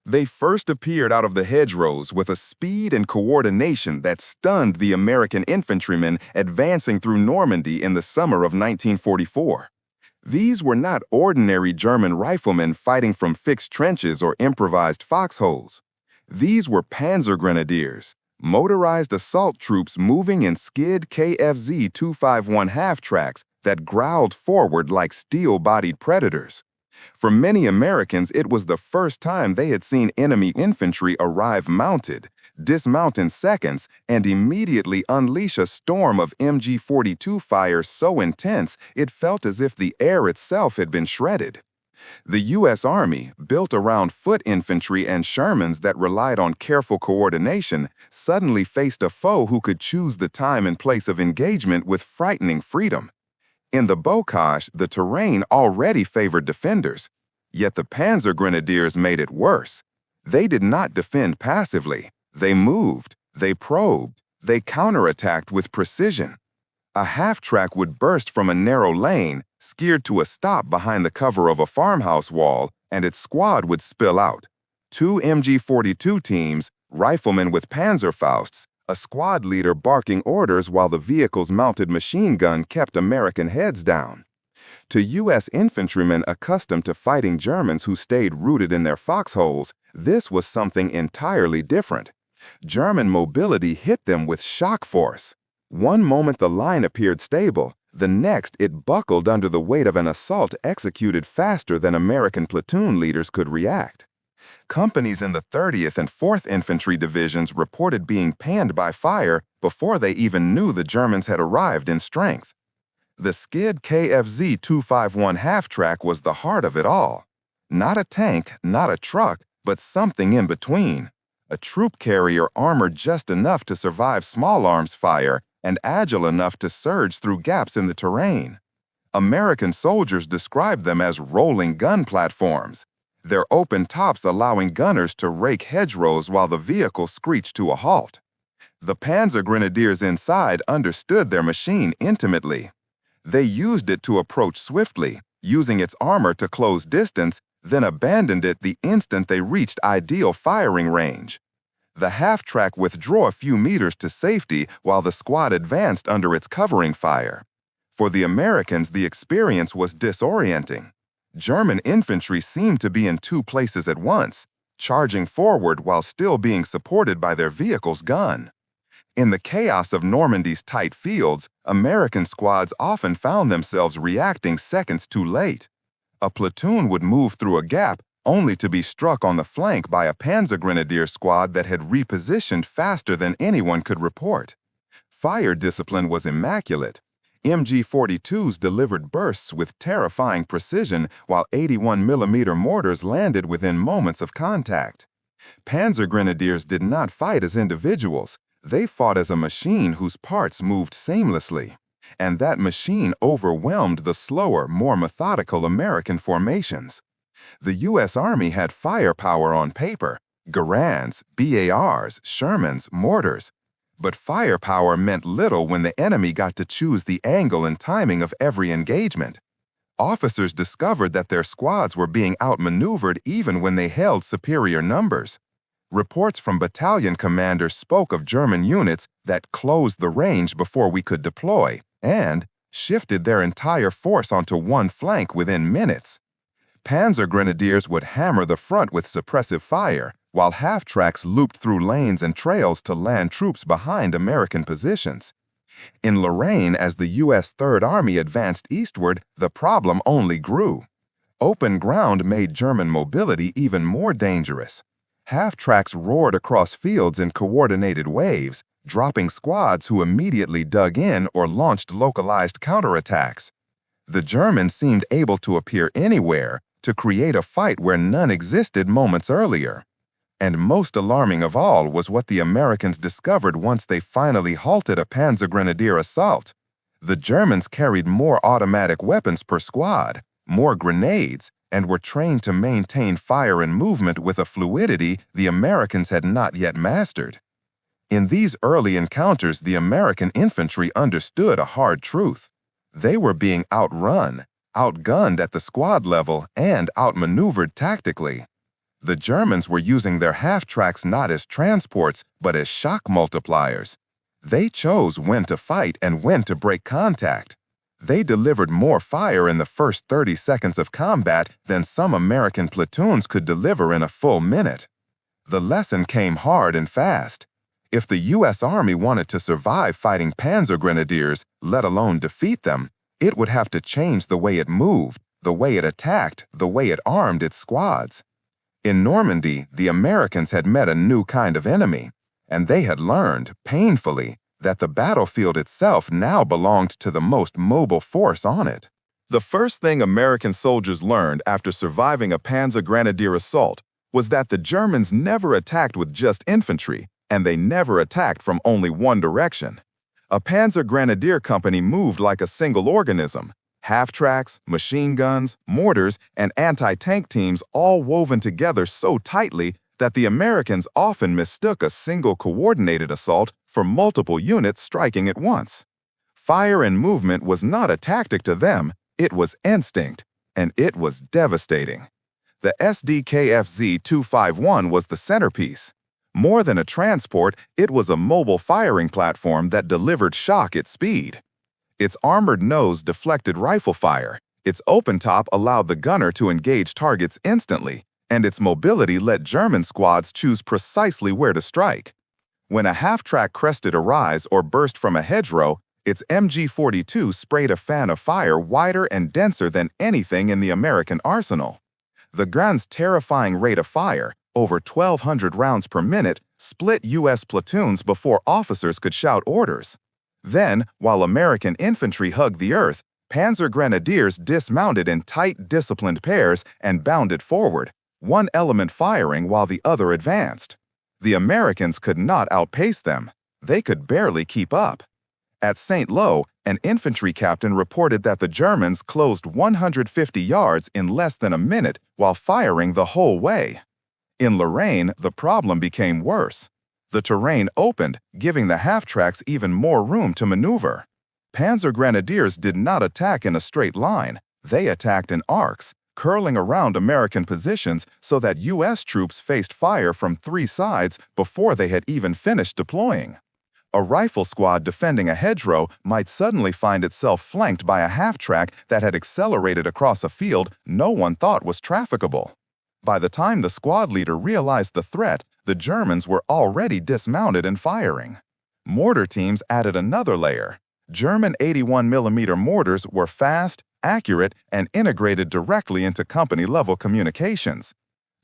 They first appeared out of the hedgerows with a speed and coordination that stunned the American infantrymen advancing through Normandy in the summer of 1944. These were not ordinary German riflemen fighting from fixed trenches or improvised foxholes. These were Panzergrenadiers, motorized assault troops moving in skid KFZ 251 half-tracks that growled forward like steel-bodied predators. For many Americans, it was the first time they had seen enemy infantry arrive mounted, dismount in seconds, and immediately unleash a storm of MG-42 fire so intense it felt as if the air itself had been shredded. The U.S. Army, built around foot infantry and Shermans that relied on careful coordination, suddenly faced a foe who could choose the time and place of engagement with frightening freedom. In the bocage, the terrain already favored defenders, yet the Panzergrenadiers made it worse. They did not defend passively. They moved, they probed, they counterattacked with precision. A half-track would burst from a narrow lane, skewed to a stop behind the cover of a farmhouse wall, and its squad would spill out. Two MG-42 teams, riflemen with Panzerfausts, a squad leader barking orders while the vehicle's mounted machine gun kept American heads down. To U.S. infantrymen accustomed to fighting Germans who stayed rooted in their foxholes, this was something entirely different. German mobility hit them with shock force. One moment the line appeared stable, the next it buckled under the weight of an assault executed faster than American platoon leaders could react. Companies in the 30th and 4th Infantry Divisions reported being panned by fire before they even knew the Germans had arrived in strength. The skid KFZ 251 half-track was the heart of it all. Not a tank, not a truck, but something in between. A troop carrier armored just enough to survive small arms fire and agile enough to surge through gaps in the terrain. American soldiers described them as rolling gun platforms, their open tops allowing gunners to rake hedgerows while the vehicle screeched to a halt. The Panzergrenadiers inside understood their machine intimately. They used it to approach swiftly, using its armor to close distance, then abandoned it the instant they reached ideal firing range. The half-track withdrew a few meters to safety while the squad advanced under its covering fire. For the Americans, the experience was disorienting. German infantry seemed to be in two places at once, charging forward while still being supported by their vehicle's gun. In the chaos of Normandy's tight fields, American squads often found themselves reacting seconds too late. A platoon would move through a gap only to be struck on the flank by a Panzergrenadier squad that had repositioned faster than anyone could report. Fire discipline was immaculate. MG-42s delivered bursts with terrifying precision while 81mm mortars landed within moments of contact. Panzergrenadiers did not fight as individuals. They fought as a machine whose parts moved seamlessly. And that machine overwhelmed the slower, more methodical American formations. The U.S. Army had firepower on paper, Garands, BARs, Shermans, mortars. But firepower meant little when the enemy got to choose the angle and timing of every engagement. Officers discovered that their squads were being outmaneuvered even when they held superior numbers. Reports from battalion commanders spoke of German units that closed the range before we could deploy and shifted their entire force onto one flank within minutes. Panzergrenadiers would hammer the front with suppressive fire, while half-tracks looped through lanes and trails to land troops behind American positions. In Lorraine, as the U.S. Third Army advanced eastward, the problem only grew. Open ground made German mobility even more dangerous. Half-tracks roared across fields in coordinated waves, dropping squads who immediately dug in or launched localized counterattacks. The Germans seemed able to appear anywhere, to create a fight where none existed moments earlier. And most alarming of all was what the Americans discovered once they finally halted a Panzergrenadier assault. The Germans carried more automatic weapons per squad, more grenades, and were trained to maintain fire and movement with a fluidity the Americans had not yet mastered. In these early encounters, the American infantry understood a hard truth. They were being outrun, outgunned at the squad level, and outmaneuvered tactically. The Germans were using their half-tracks not as transports, but as shock multipliers. They chose when to fight and when to break contact. They delivered more fire in the first 30 seconds of combat than some American platoons could deliver in a full minute. The lesson came hard and fast. If the U.S. Army wanted to survive fighting Panzergrenadiers, let alone defeat them, it would have to change the way it moved, the way it attacked, the way it armed its squads. In Normandy, the Americans had met a new kind of enemy, and they had learned, painfully, that the battlefield itself now belonged to the most mobile force on it. The first thing American soldiers learned after surviving a Panzergrenadier assault was that the Germans never attacked with just infantry, and they never attacked from only one direction. A Panzergrenadier company moved like a single organism, half-tracks, machine guns, mortars, and anti-tank teams all woven together so tightly that the Americans often mistook a single coordinated assault for multiple units striking at once. Fire and movement was not a tactic to them, it was instinct, and it was devastating. The SDKFZ-251 was the centerpiece. More than a transport, it was a mobile firing platform that delivered shock at speed. Its armored nose deflected rifle fire, its open top allowed the gunner to engage targets instantly, and its mobility let German squads choose precisely where to strike. When a half-track crested a rise or burst from a hedgerow, its MG-42 sprayed a fan of fire wider and denser than anything in the American arsenal. The gun's terrifying rate of fire, over 1,200 rounds per minute, split U.S. platoons before officers could shout orders. Then, while American infantry hugged the earth, Panzergrenadiers dismounted in tight, disciplined pairs and bounded forward, one element firing while the other advanced. The Americans could not outpace them. They could barely keep up. At St. Lo, an infantry captain reported that the Germans closed 150 yards in less than a minute while firing the whole way. In Lorraine, the problem became worse. The terrain opened, giving the half-tracks even more room to maneuver. Panzergrenadiers did not attack in a straight line. They attacked in arcs, curling around American positions so that U.S. troops faced fire from three sides before they had even finished deploying. A rifle squad defending a hedgerow might suddenly find itself flanked by a half-track that had accelerated across a field no one thought was trafficable. By the time the squad leader realized the threat, the Germans were already dismounted and firing. Mortar teams added another layer. German 81mm mortars were fast, accurate, and integrated directly into company-level communications.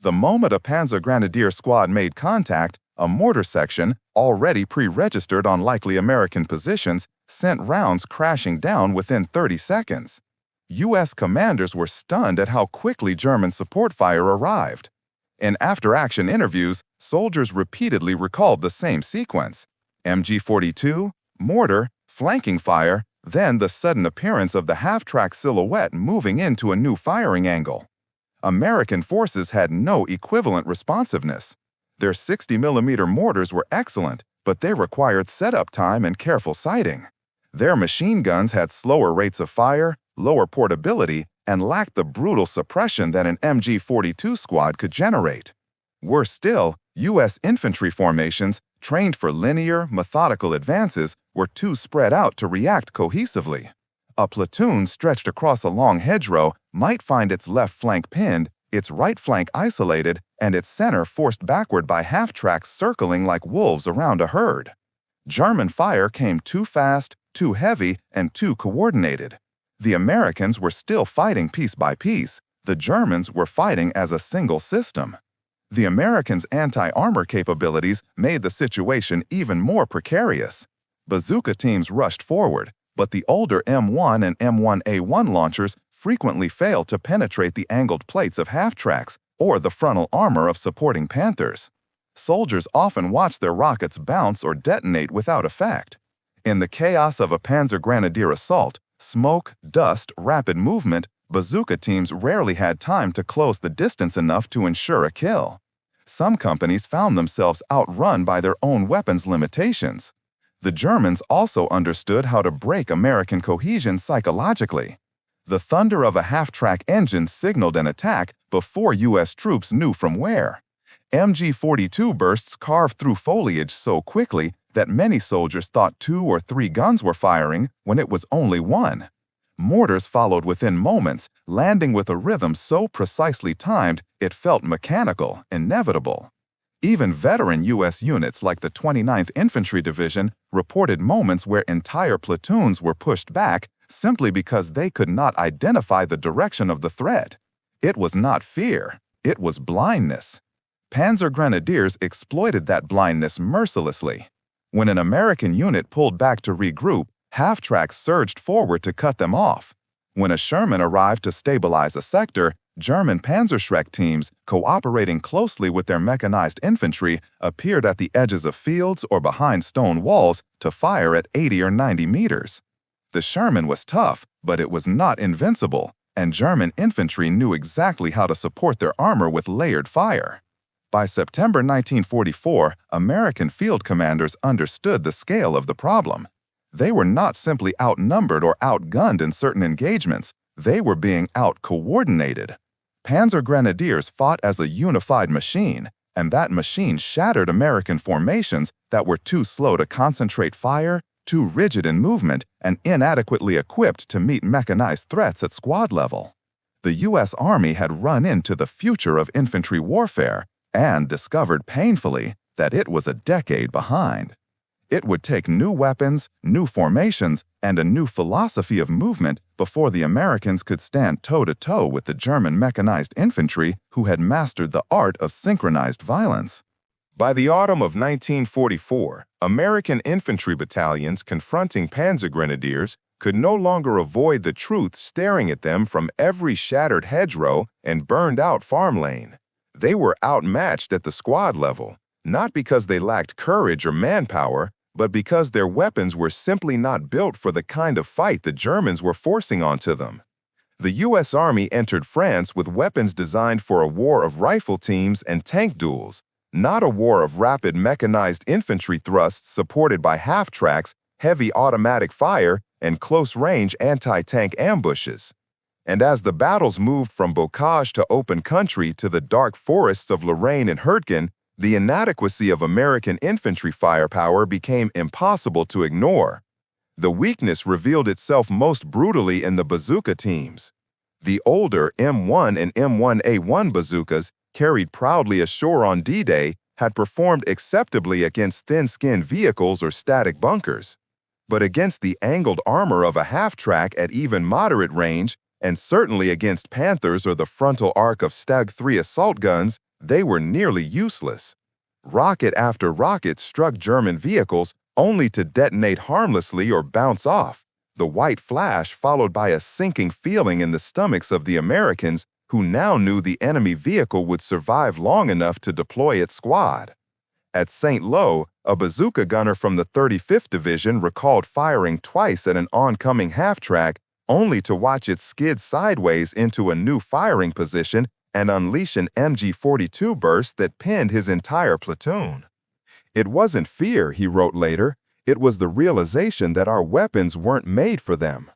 The moment a Panzergrenadier squad made contact, a mortar section, already pre-registered on likely American positions, sent rounds crashing down within 30 seconds. U.S. commanders were stunned at how quickly German support fire arrived. In after-action interviews, soldiers repeatedly recalled the same sequence: MG-42, mortar, flanking fire, then the sudden appearance of the half-track silhouette moving into a new firing angle. American forces had no equivalent responsiveness. Their 60mm mortars were excellent, but they required setup time and careful sighting. Their machine guns had slower rates of fire, lower portability, and lacked the brutal suppression that an MG-42 squad could generate. Worse still, U.S. infantry formations, trained for linear, methodical advances, were too spread out to react cohesively. A platoon stretched across a long hedgerow might find its left flank pinned, its right flank isolated, and its center forced backward by half-tracks circling like wolves around a herd. German fire came too fast, too heavy, and too coordinated. The Americans were still fighting piece by piece. The Germans were fighting as a single system. The Americans' anti-armor capabilities made the situation even more precarious. Bazooka teams rushed forward, but the older M1 and M9A1 launchers frequently failed to penetrate the angled plates of half-tracks or the frontal armor of supporting Panthers. Soldiers often watched their rockets bounce or detonate without effect. In the chaos of a Panzergrenadier assault, smoke, dust, rapid movement, bazooka teams rarely had time to close the distance enough to ensure a kill. Some companies found themselves outrun by their own weapons' limitations. The Germans also understood how to break American cohesion psychologically. The thunder of a half-track engine signaled an attack before U.S. troops knew from where. MG-42 bursts carved through foliage so quickly that many soldiers thought 2 or 3 guns were firing when it was only 1. Mortars followed within moments, landing with a rhythm so precisely timed it felt mechanical, inevitable. Even veteran U.S. units like the 29th Infantry Division reported moments where entire platoons were pushed back simply because they could not identify the direction of the threat. It was not fear, it was blindness. Panzergrenadiers exploited that blindness mercilessly. When an American unit pulled back to regroup, half-tracks surged forward to cut them off. When a Sherman arrived to stabilize a sector, German Panzerschreck teams, cooperating closely with their mechanized infantry, appeared at the edges of fields or behind stone walls to fire at 80 or 90 meters. The Sherman was tough, but it was not invincible, and German infantry knew exactly how to support their armor with layered fire. By September 1944, American field commanders understood the scale of the problem. They were not simply outnumbered or outgunned in certain engagements, they were being out-coordinated. Panzergrenadiers fought as a unified machine, and that machine shattered American formations that were too slow to concentrate fire, too rigid in movement, and inadequately equipped to meet mechanized threats at squad level. The U.S. Army had run into the future of infantry warfare and discovered painfully that it was a decade behind. It would take new weapons, new formations, and a new philosophy of movement before the Americans could stand toe-to-toe with the German mechanized infantry who had mastered the art of synchronized violence. By the autumn of 1944, American infantry battalions confronting Panzergrenadiers could no longer avoid the truth staring at them from every shattered hedgerow and burned-out farm lane. They were outmatched at the squad level, not because they lacked courage or manpower, but because their weapons were simply not built for the kind of fight the Germans were forcing onto them. The U.S. Army entered France with weapons designed for a war of rifle teams and tank duels, not a war of rapid mechanized infantry thrusts supported by half-tracks, heavy automatic fire, and close-range anti-tank ambushes. And as the battles moved from bocage to open country to the dark forests of Lorraine and Hürtgen, the inadequacy of American infantry firepower became impossible to ignore. The weakness revealed itself most brutally in the bazooka teams. The older M1 and M9A1 bazookas, carried proudly ashore on D-Day, had performed acceptably against thin-skinned vehicles or static bunkers. But against the angled armor of a half-track at even moderate range, and certainly against Panthers or the frontal arc of Stag 3 assault guns, they were nearly useless. Rocket after rocket struck German vehicles only to detonate harmlessly or bounce off, the white flash followed by a sinking feeling in the stomachs of the Americans who now knew the enemy vehicle would survive long enough to deploy its squad. At St. Lo, a bazooka gunner from the 35th Division recalled firing twice at an oncoming half-track only to watch it skid sideways into a new firing position and unleash an MG-42 burst that pinned his entire platoon. It wasn't fear, he wrote later, it was the realization that our weapons weren't made for them.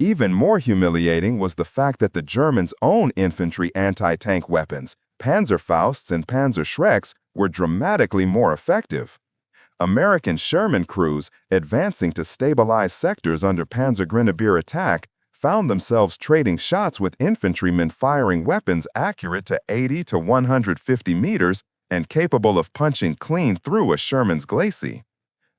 Even more humiliating was the fact that the Germans' own infantry anti-tank weapons, Panzerfausts and Panzerschrecks, were dramatically more effective. American Sherman crews, advancing to stabilize sectors under Panzergrenadier attack, found themselves trading shots with infantrymen firing weapons accurate to 80 to 150 meters and capable of punching clean through a Sherman's glacis.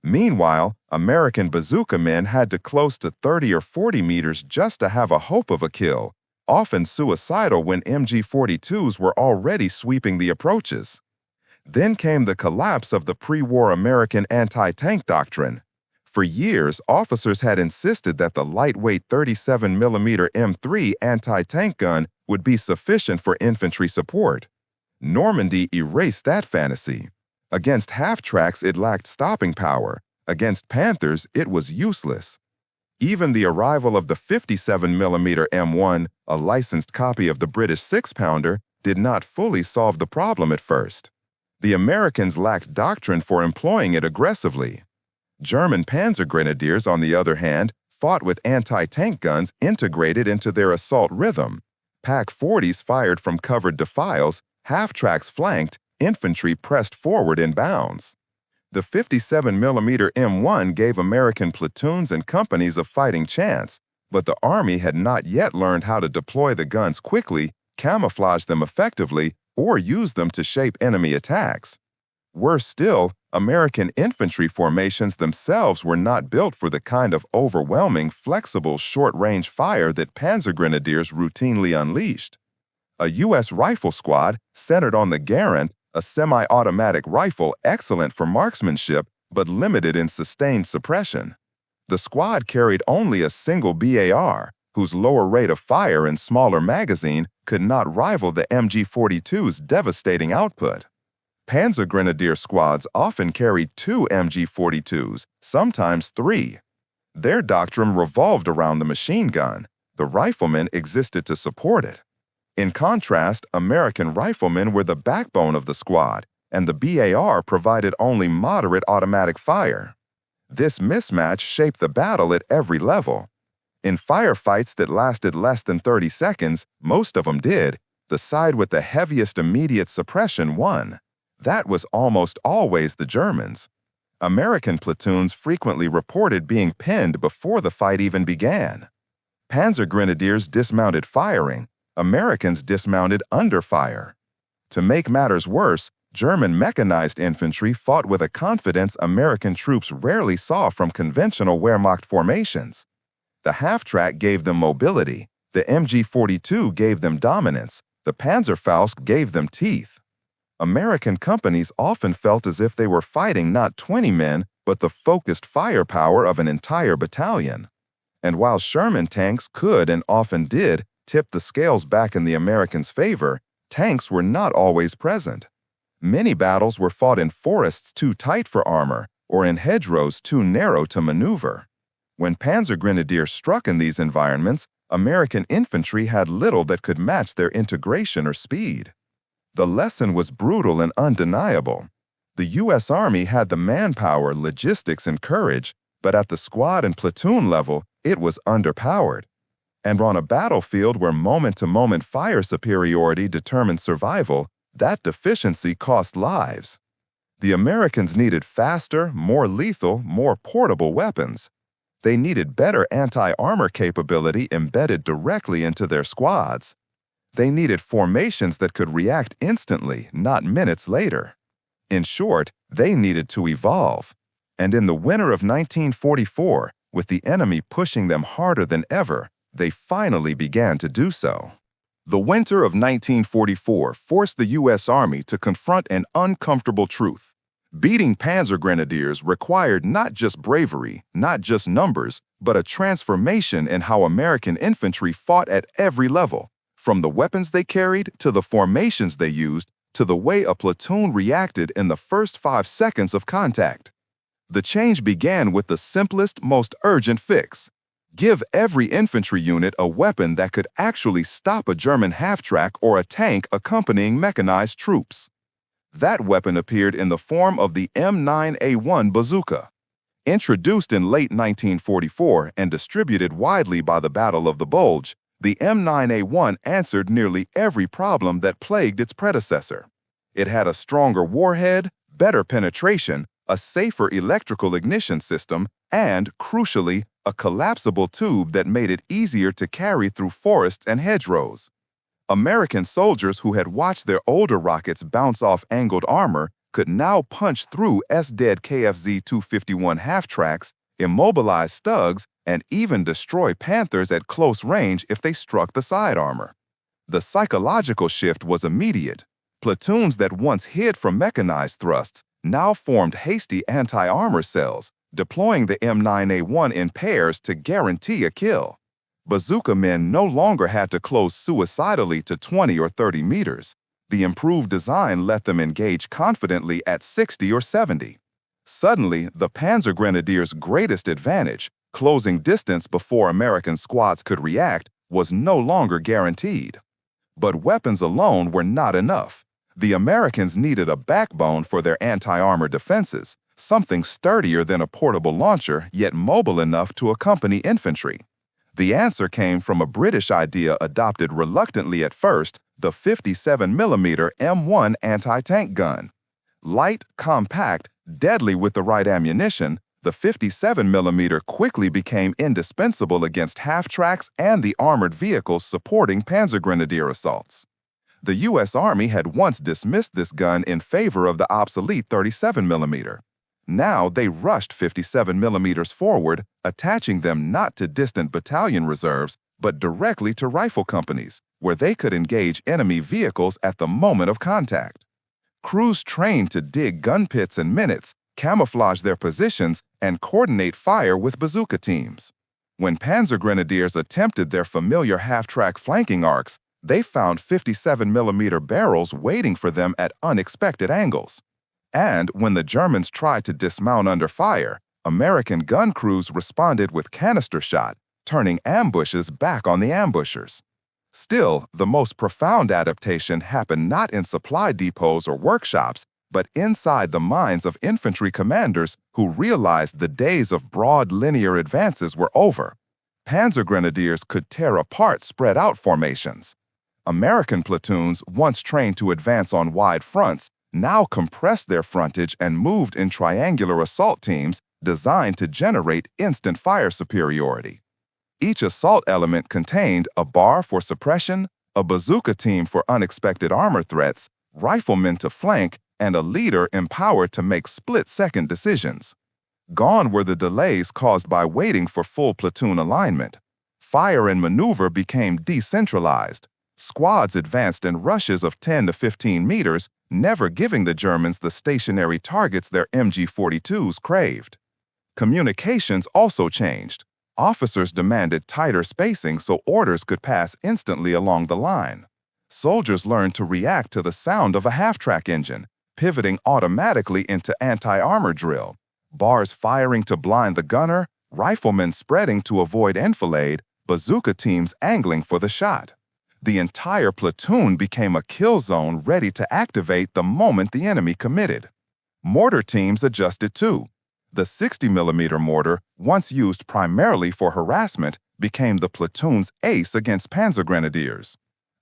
Meanwhile, American bazooka men had to close to 30 or 40 meters just to have a hope of a kill, often suicidal when MG-42s were already sweeping the approaches. Then came the collapse of the pre-war American anti-tank doctrine. For years, officers had insisted that the lightweight 37mm M3 anti-tank gun would be sufficient for infantry support. Normandy erased that fantasy. Against half-tracks, it lacked stopping power. Against Panthers, it was useless. Even the arrival of the 57mm M1, a licensed copy of the British 6-pounder, did not fully solve the problem at first. The Americans lacked doctrine for employing it aggressively. German Panzergrenadiers, on the other hand, fought with anti-tank guns integrated into their assault rhythm. Pack-40s fired from covered defiles, half-tracks flanked, infantry pressed forward in bounds. The 57mm M1 gave American platoons and companies a fighting chance, but the Army had not yet learned how to deploy the guns quickly, camouflage them effectively, or use them to shape enemy attacks. Worse still, American infantry formations themselves were not built for the kind of overwhelming, flexible, short-range fire that Panzergrenadiers routinely unleashed. A U.S. rifle squad, centered on the Garand, a semi-automatic rifle excellent for marksmanship but limited in sustained suppression. The squad carried only a single BAR, whose lower rate of fire and smaller magazine could not rival the MG-42's devastating output. Panzergrenadier squads often carried 2 MG-42s, sometimes 3. Their doctrine revolved around the machine gun. The riflemen existed to support it. In contrast, American riflemen were the backbone of the squad, and the BAR provided only moderate automatic fire. This mismatch shaped the battle at every level. In firefights that lasted less than 30 seconds, most of them did, the side with the heaviest immediate suppression won. That was almost always the Germans. American platoons frequently reported being pinned before the fight even began. Panzergrenadiers dismounted firing. Americans dismounted under fire. To make matters worse, German mechanized infantry fought with a confidence American troops rarely saw from conventional Wehrmacht formations. The half-track gave them mobility, the MG-42 gave them dominance, the Panzerfaust gave them teeth. American companies often felt as if they were fighting not 20 men, but the focused firepower of an entire battalion. And while Sherman tanks could and often did tip the scales back in the Americans' favor, tanks were not always present. Many battles were fought in forests too tight for armor, or in hedgerows too narrow to maneuver. When Panzergrenadiers struck in these environments, American infantry had little that could match their integration or speed. The lesson was brutal and undeniable. The U.S. Army had the manpower, logistics, and courage, but at the squad and platoon level, it was underpowered. And on a battlefield where moment-to-moment fire superiority determined survival, that deficiency cost lives. The Americans needed faster, more lethal, more portable weapons. They needed better anti-armor capability embedded directly into their squads. They needed formations that could react instantly, not minutes later. In short, they needed to evolve. And in the winter of 1944, with the enemy pushing them harder than ever, they finally began to do so. The winter of 1944 forced the U.S. Army to confront an uncomfortable truth. Beating Panzergrenadiers required not just bravery, not just numbers, but a transformation in how American infantry fought at every level, from the weapons they carried to the formations they used to the way a platoon reacted in the first 5 seconds of contact. The change began with the simplest, most urgent fix. Give every infantry unit a weapon that could actually stop a German half-track or a tank accompanying mechanized troops. That weapon appeared in the form of the M9A1 Bazooka. Introduced in late 1944 and distributed widely by the Battle of the Bulge, the M9A1 answered nearly every problem that plagued its predecessor. It had a stronger warhead, better penetration, a safer electrical ignition system, and, crucially, a collapsible tube that made it easier to carry through forests and hedgerows. American soldiers who had watched their older rockets bounce off angled armor could now punch through S-dead KFZ-251 half-tracks, immobilize Stugs, and even destroy Panthers at close range if they struck the side armor. The psychological shift was immediate. Platoons that once hid from mechanized thrusts now formed hasty anti-armor cells, deploying the M9A1 in pairs to guarantee a kill. Bazooka men no longer had to close suicidally to 20 or 30 meters. The improved design let them engage confidently at 60 or 70. Suddenly, the Panzergrenadiers' greatest advantage, closing distance before American squads could react, was no longer guaranteed. But weapons alone were not enough. The Americans needed a backbone for their anti-armor defenses, something sturdier than a portable launcher, yet mobile enough to accompany infantry. The answer came from a British idea adopted reluctantly at first, the 57mm M1 anti-tank gun. Light, compact, deadly with the right ammunition, the 57mm quickly became indispensable against half-tracks and the armored vehicles supporting Panzergrenadier assaults. The U.S. Army had once dismissed this gun in favor of the obsolete 37mm. Now they rushed 57mm forward, attaching them not to distant battalion reserves, but directly to rifle companies, where they could engage enemy vehicles at the moment of contact. Crews trained to dig gun pits in minutes, camouflage their positions, and coordinate fire with bazooka teams. When Panzergrenadiers attempted their familiar half-track flanking arcs, they found 57mm barrels waiting for them at unexpected angles. And when the Germans tried to dismount under fire, American gun crews responded with canister shot, turning ambushes back on the ambushers. Still, the most profound adaptation happened not in supply depots or workshops, but inside the minds of infantry commanders who realized the days of broad linear advances were over. Panzergrenadiers could tear apart spread-out formations. American platoons, once trained to advance on wide fronts, now compressed their frontage and moved in triangular assault teams designed to generate instant fire superiority. Each assault element contained a bar for suppression, a bazooka team for unexpected armor threats, riflemen to flank, and a leader empowered to make split-second decisions. Gone were the delays caused by waiting for full platoon alignment. Fire and maneuver became decentralized. Squads advanced in rushes of 10 to 15 meters, never giving the Germans the stationary targets their MG-42s craved. Communications also changed. Officers demanded tighter spacing so orders could pass instantly along the line. Soldiers learned to react to the sound of a half-track engine, pivoting automatically into anti-armor drill, bars firing to blind the gunner, riflemen spreading to avoid enfilade, bazooka teams angling for the shot. The entire platoon became a kill zone ready to activate the moment the enemy committed. Mortar teams adjusted too. The 60mm mortar, once used primarily for harassment, became the platoon's ace against Panzergrenadiers.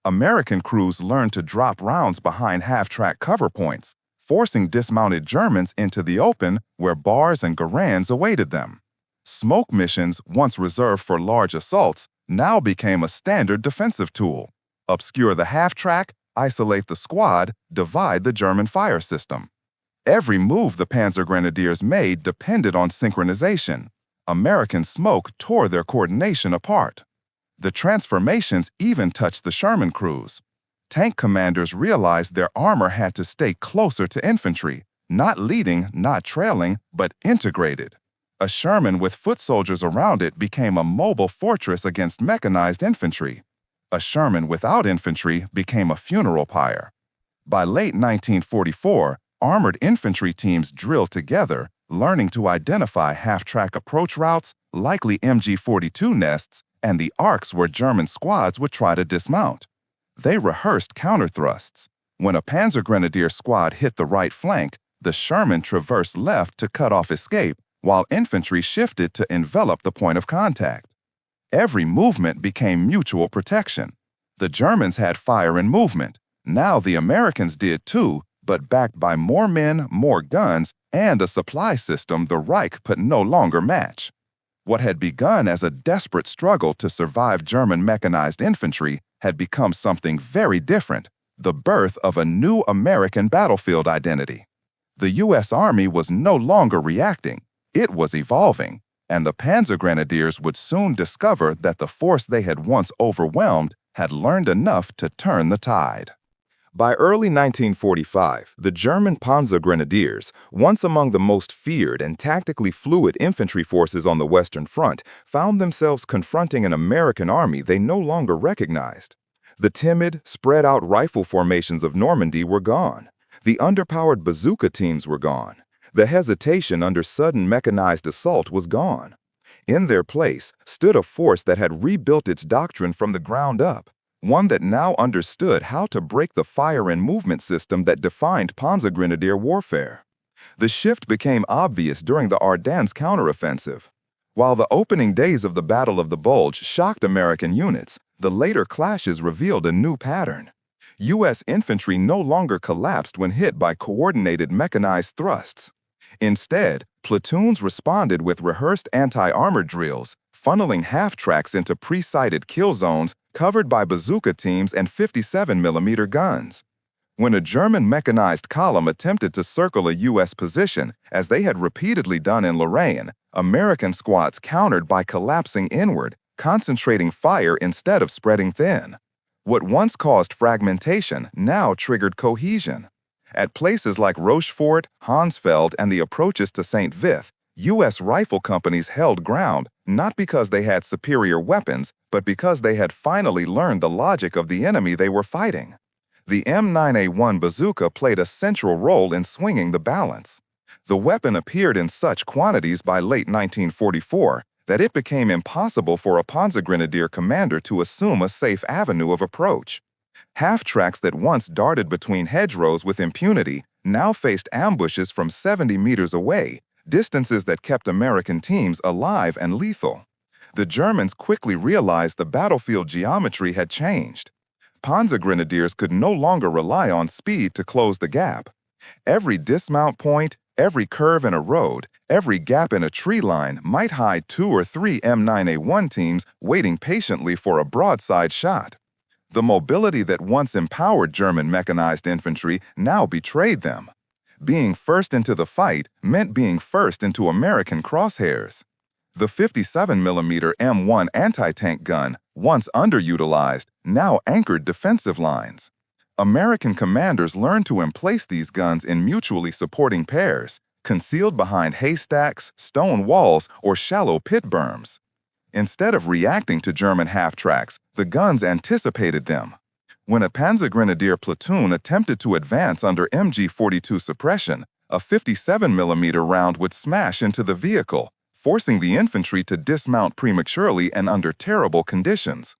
American crews learned to drop rounds behind half-track cover points, forcing dismounted Germans into the open where bars and Garands awaited them. Smoke missions, once reserved for large assaults, now became a standard defensive tool. Obscure the half-track, isolate the squad, divide the German fire system. Every move the Panzergrenadiers made depended on synchronization. American smoke tore their coordination apart. The transformations even touched the Sherman crews. Tank commanders realized their armor had to stay closer to infantry, not leading, not trailing, but integrated. A Sherman with foot soldiers around it became a mobile fortress against mechanized infantry. A Sherman without infantry became a funeral pyre. By late 1944, armored infantry teams drilled together, learning to identify half-track approach routes, likely MG-42 nests, and the arcs where German squads would try to dismount. They rehearsed counterthrusts. When a Panzergrenadier squad hit the right flank, the Sherman traversed left to cut off escape, while infantry shifted to envelop the point of contact. Every movement became mutual protection. The Germans had fire and movement. Now the Americans did too, but backed by more men, more guns, and a supply system the Reich could no longer match. What had begun as a desperate struggle to survive German mechanized infantry had become something very different, the birth of a new American battlefield identity. The U.S. Army was no longer reacting, it was evolving, and the Panzergrenadiers would soon discover that the force they had once overwhelmed had learned enough to turn the tide. By early 1945, the German Panzergrenadiers, once among the most feared and tactically fluid infantry forces on the Western Front, found themselves confronting an American army they no longer recognized. The timid, spread-out rifle formations of Normandy were gone. The underpowered bazooka teams were gone. The hesitation under sudden mechanized assault was gone. In their place stood a force that had rebuilt its doctrine from the ground up, one that now understood how to break the fire and movement system that defined Panzergrenadier warfare. The shift became obvious during the Ardennes counteroffensive. While the opening days of the Battle of the Bulge shocked American units, the later clashes revealed a new pattern. U.S. infantry no longer collapsed when hit by coordinated mechanized thrusts. Instead, platoons responded with rehearsed anti-armor drills, funneling half-tracks into pre-sighted kill zones covered by bazooka teams and 57mm guns. When a German mechanized column attempted to circle a U.S. position, as they had repeatedly done in Lorraine, American squads countered by collapsing inward, concentrating fire instead of spreading thin. What once caused fragmentation now triggered cohesion. At places like Rochefort, Hansfeld, and the approaches to St. Vith, U.S. rifle companies held ground not because they had superior weapons, but because they had finally learned the logic of the enemy they were fighting. The M9A1 Bazooka played a central role in swinging the balance. The weapon appeared in such quantities by late 1944 that it became impossible for a Panzergrenadier commander to assume a safe avenue of approach. Half-tracks that once darted between hedgerows with impunity now faced ambushes from 70 meters away, distances that kept American teams alive and lethal. The Germans quickly realized the battlefield geometry had changed. Panzergrenadiers could no longer rely on speed to close the gap. Every dismount point, every curve in a road, every gap in a tree line might hide 2 or 3 M9A1 teams waiting patiently for a broadside shot. The mobility that once empowered German mechanized infantry now betrayed them. Being first into the fight meant being first into American crosshairs. The 57mm M1 anti-tank gun, once underutilized, now anchored defensive lines. American commanders learned to emplace these guns in mutually supporting pairs, concealed behind haystacks, stone walls, or shallow pit berms. Instead of reacting to German half-tracks, the guns anticipated them. When a Panzergrenadier platoon attempted to advance under MG-42 suppression, a 57mm round would smash into the vehicle, forcing the infantry to dismount prematurely and under terrible conditions.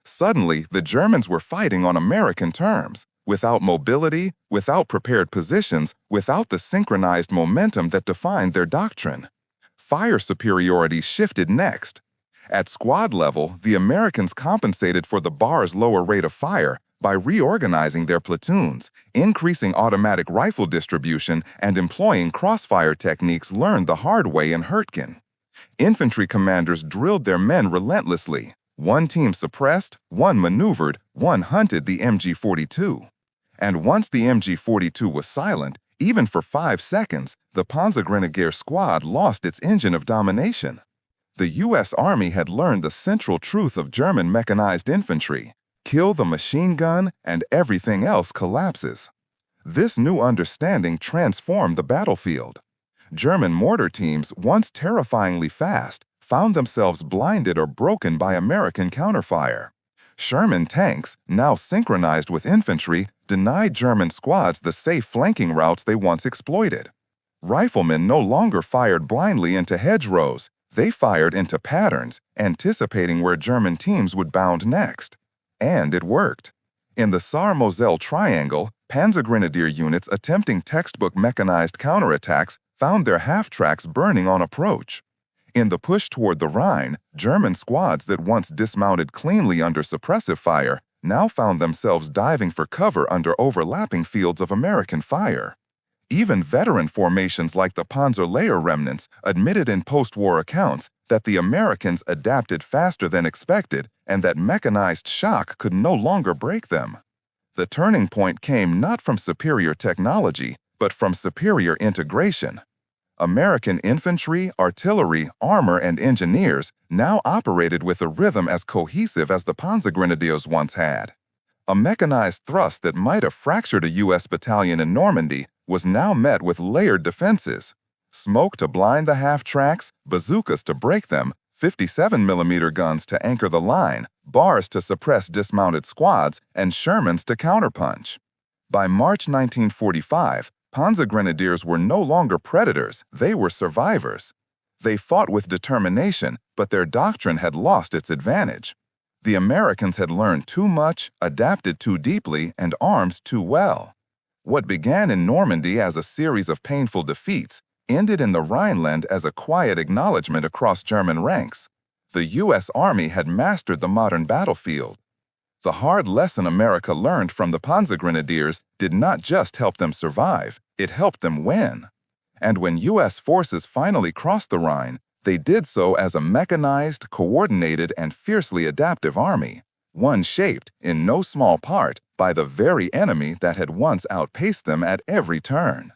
Suddenly, the Germans were fighting on American terms, without mobility, without prepared positions, without the synchronized momentum that defined their doctrine. Fire superiority shifted next. At squad level, the Americans compensated for the BAR's lower rate of fire by reorganizing their platoons, increasing automatic rifle distribution, and employing crossfire techniques learned the hard way in Hurtgen. Infantry commanders drilled their men relentlessly. One team suppressed, one maneuvered, one hunted the MG-42. And once the MG-42 was silent, even for 5 seconds, the Panzergrenadier squad lost its engine of domination. The U.S. Army had learned the central truth of German mechanized infantry: kill the machine gun and everything else collapses. This new understanding transformed the battlefield. German mortar teams, once terrifyingly fast, found themselves blinded or broken by American counterfire. Sherman tanks, now synchronized with infantry, denied German squads the safe flanking routes they once exploited. Riflemen no longer fired blindly into hedgerows. They fired into patterns, anticipating where German teams would bound next. And it worked. In the Saar-Moselle Triangle, Panzergrenadier units attempting textbook mechanized counterattacks found their half-tracks burning on approach. In the push toward the Rhine, German squads that once dismounted cleanly under suppressive fire now found themselves diving for cover under overlapping fields of American fire. Even veteran formations like the Panzerlehr remnants admitted in post-war accounts that the Americans adapted faster than expected and that mechanized shock could no longer break them. The turning point came not from superior technology, but from superior integration. American infantry, artillery, armor, and engineers now operated with a rhythm as cohesive as the Panzergrenadiers once had. A mechanized thrust that might have fractured a U.S. battalion in Normandy was now met with layered defenses: smoke to blind the half-tracks, bazookas to break them, 57mm guns to anchor the line, bars to suppress dismounted squads, and Shermans to counterpunch. By March 1945, Panzergrenadiers were no longer predators, they were survivors. They fought with determination, but their doctrine had lost its advantage. The Americans had learned too much, adapted too deeply, and armed too well. What began in Normandy as a series of painful defeats ended in the Rhineland as a quiet acknowledgement across German ranks. The U.S. Army had mastered the modern battlefield. The hard lesson America learned from the Panzergrenadiers did not just help them survive, it helped them win. And when U.S. forces finally crossed the Rhine, they did so as a mechanized, coordinated, and fiercely adaptive army, one shaped, in no small part, by the very enemy that had once outpaced them at every turn.